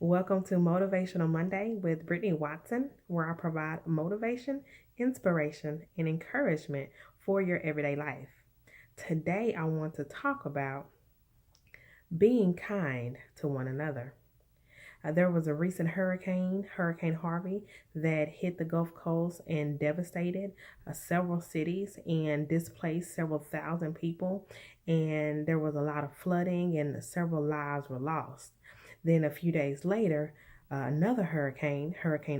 Welcome to Motivational Monday with Brittany Watson, where I provide motivation, inspiration, and encouragement for your everyday life. Today, I want to talk about being kind to one another. There was a recent Hurricane Harvey, that hit the Gulf Coast and devastated several cities and displaced several thousand people. And there was a lot of flooding, and several lives were lost. Then a few days later, another Hurricane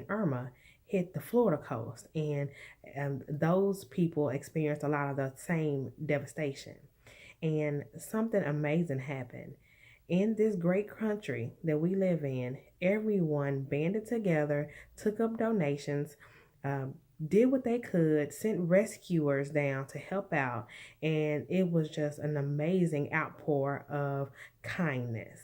Irma, hit the Florida coast, and those people experienced a lot of the same devastation. And something amazing happened. In this great country that we live in, everyone banded together, took up donations, um, did what they could, sent rescuers down to help out, and it was just an amazing outpour of kindness.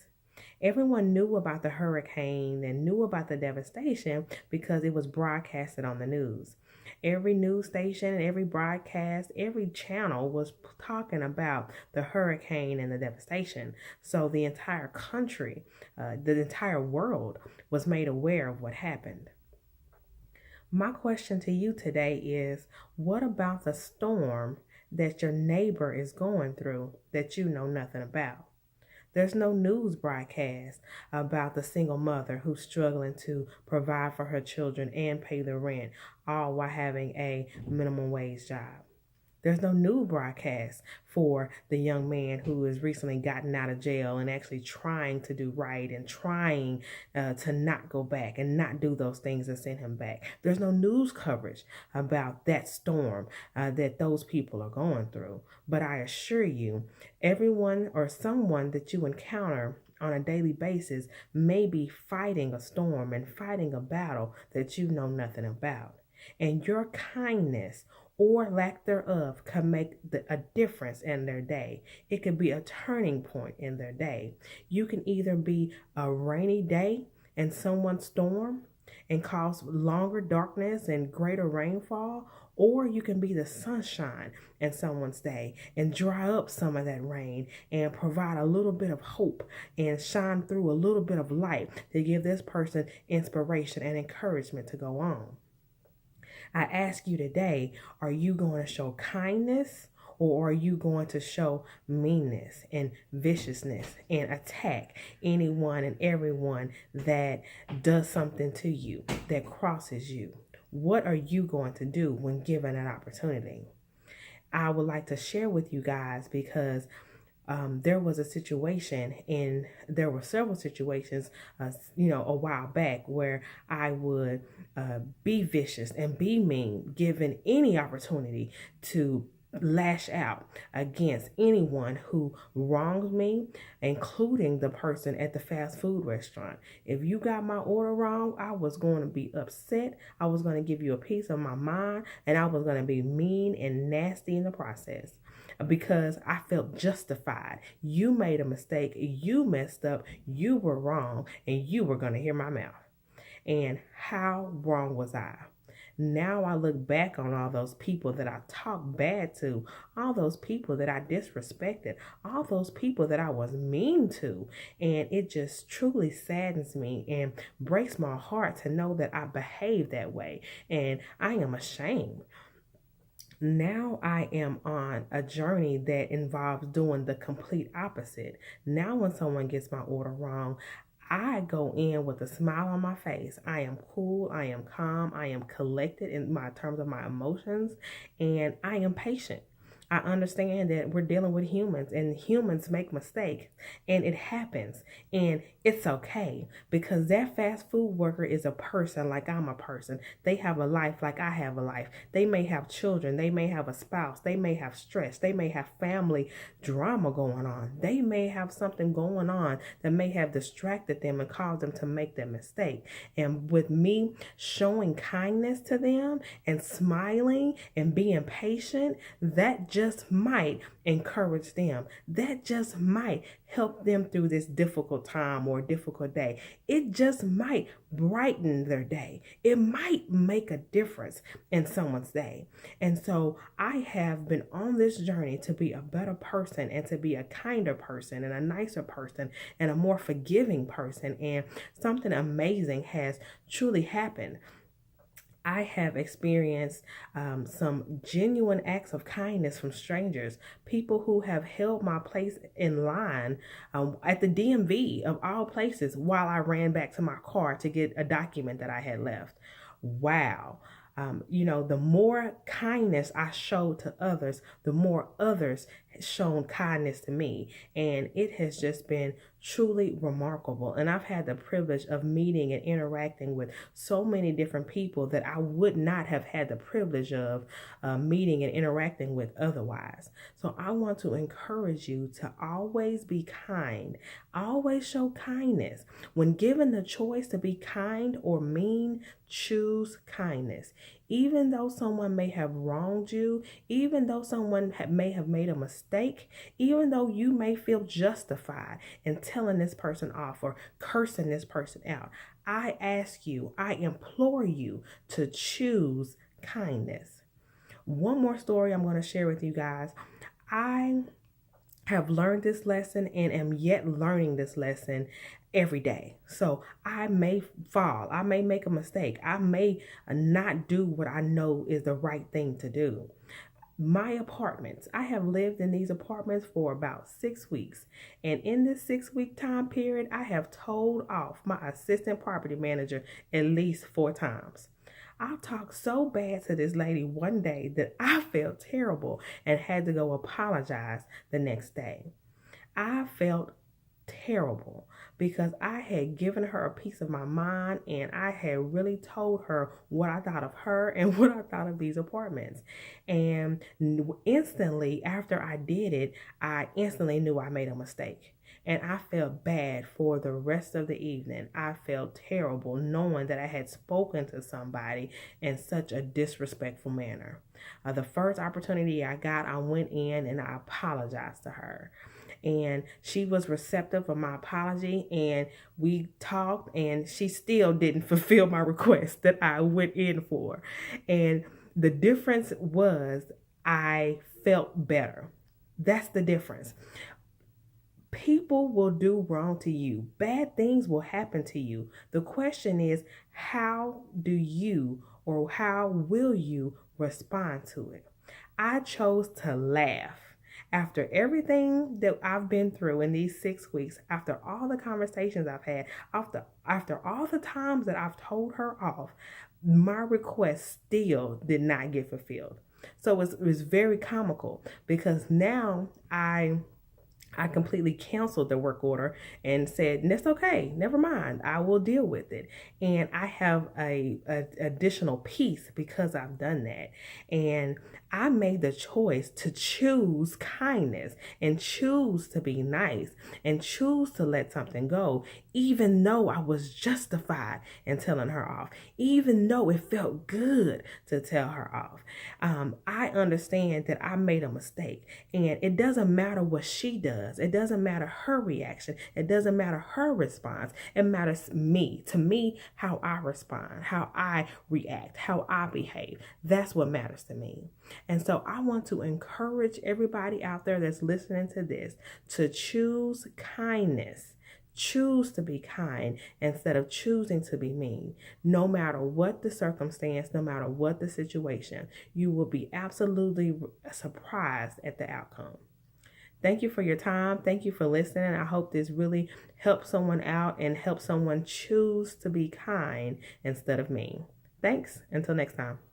Everyone knew about the hurricane and knew about the devastation because it was broadcasted on the news. Every news station, every broadcast, every channel was talking about the hurricane and the devastation. So the entire country, the entire world was made aware of what happened. My question to you today is, what about the storm that your neighbor is going through that you know nothing about? There's no news broadcast about the single mother who's struggling to provide for her children and pay the rent, all while having a minimum wage job. There's no news broadcast for the young man who has recently gotten out of jail and actually trying to do right and trying to not go back and not do those things that sent him back. There's no news coverage about that storm that those people are going through. But I assure you, everyone or someone that you encounter on a daily basis may be fighting a storm and fighting a battle that you know nothing about. And your kindness or lack thereof can make a difference in their day. It could be a turning point in their day. You can either be a rainy day in someone's storm and cause longer darkness and greater rainfall, or you can be the sunshine in someone's day and dry up some of that rain and provide a little bit of hope and shine through a little bit of light to give this person inspiration and encouragement to go on. I ask you today, are you going to show kindness, or are you going to show meanness and viciousness and attack anyone and everyone that does something to you, that crosses you? What are you going to do when given an opportunity? I would like to share with you guys because there was a situation, and there were several situations, a while back, where I would be vicious and be mean, given any opportunity to lash out against anyone who wronged me, including the person at the fast food restaurant. If you got my order wrong, I was going to be upset. I was going to give you a piece of my mind, and I was going to be mean and nasty in the process because I felt justified. You made a mistake, you messed up, you were wrong, and you were going to hear my mouth. And how wrong was I? Now I look back on all those people that I talked bad to, all those people that I disrespected, all those people that I was mean to, and it just truly saddens me and breaks my heart to know that I behaved that way, and I am ashamed. Now I am on a journey that involves doing the complete opposite. Now, when someone gets my order wrong, I go in with a smile on my face. I am cool, I am calm, I am collected in my terms of my emotions, and I am patient. I understand that we're dealing with humans, and humans make mistakes, and it happens, and it's okay, because that fast food worker is a person like I'm a person. They have a life like I have a life. They may have children, they may have a spouse, they may have stress, they may have family drama going on, they may have something going on that may have distracted them and caused them to make that mistake. And with me showing kindness to them and smiling and being patient, that just might encourage them. That just might help them through this difficult time or difficult day. It just might brighten their day. It might make a difference in someone's day. And so I have been on this journey to be a better person and to be a kinder person and a nicer person and a more forgiving person. And something amazing has truly happened. I have experienced some genuine acts of kindness from strangers, people who have held my place in line at the DMV of all places while I ran back to my car to get a document that I had left. Wow. The more kindness I showed to others, the more others shown kindness to me. And it has just been truly remarkable. And I've had the privilege of meeting and interacting with so many different people that I would not have had the privilege of meeting and interacting with otherwise. So I want to encourage you to always be kind, always show kindness. When given the choice to be kind or mean, choose kindness. Even though someone may have wronged you, even though someone may have made a mistake, even though you may feel justified in telling this person off or cursing this person out, I ask you, I implore you to choose kindness. One more story I'm going to share with you guys. I have learned this lesson and am yet learning this lesson every day. So I may fall, I may make a mistake, I may not do what I know is the right thing to do. My apartments, I have lived in these apartments for about 6 weeks. And in this 6-week time period, I have told off my assistant property manager at least 4 times. I talked so bad to this lady one day that I felt terrible and had to go apologize the next day. I felt terrible because I had given her a piece of my mind and I had really told her what I thought of her and what I thought of these apartments. And instantly after I did it, I instantly knew I made a mistake. And I felt bad for the rest of the evening. I felt terrible knowing that I had spoken to somebody in such a disrespectful manner. The first opportunity I got, I went in and I apologized to her. And she was receptive of my apology, and we talked, and she still didn't fulfill my request that I went in for. And the difference was I felt better. That's the difference. People will do wrong to you. Bad things will happen to you. The question is, how do you or how will you respond to it? I chose to laugh. After everything that I've been through in these 6 weeks, after all the conversations I've had, after all the times that I've told her off, my request still did not get fulfilled. So it was very comical because now I completely canceled the work order and said, that's okay, never mind, I will deal with it. And I have a additional peace because I've done that. And I made the choice to choose kindness and choose to be nice and choose to let something go, even though I was justified in telling her off, even though it felt good to tell her off. I understand that I made a mistake, and it doesn't matter what she does. It doesn't matter her reaction. It doesn't matter her response. It matters to me, how I respond, how I react, how I behave. That's what matters to me. And so I want to encourage everybody out there that's listening to this to choose kindness. Choose to be kind instead of choosing to be mean. No matter what the circumstance, no matter what the situation, you will be absolutely surprised at the outcome. Thank you for your time. Thank you for listening. I hope this really helps someone out and helps someone choose to be kind instead of mean. Thanks. Until next time.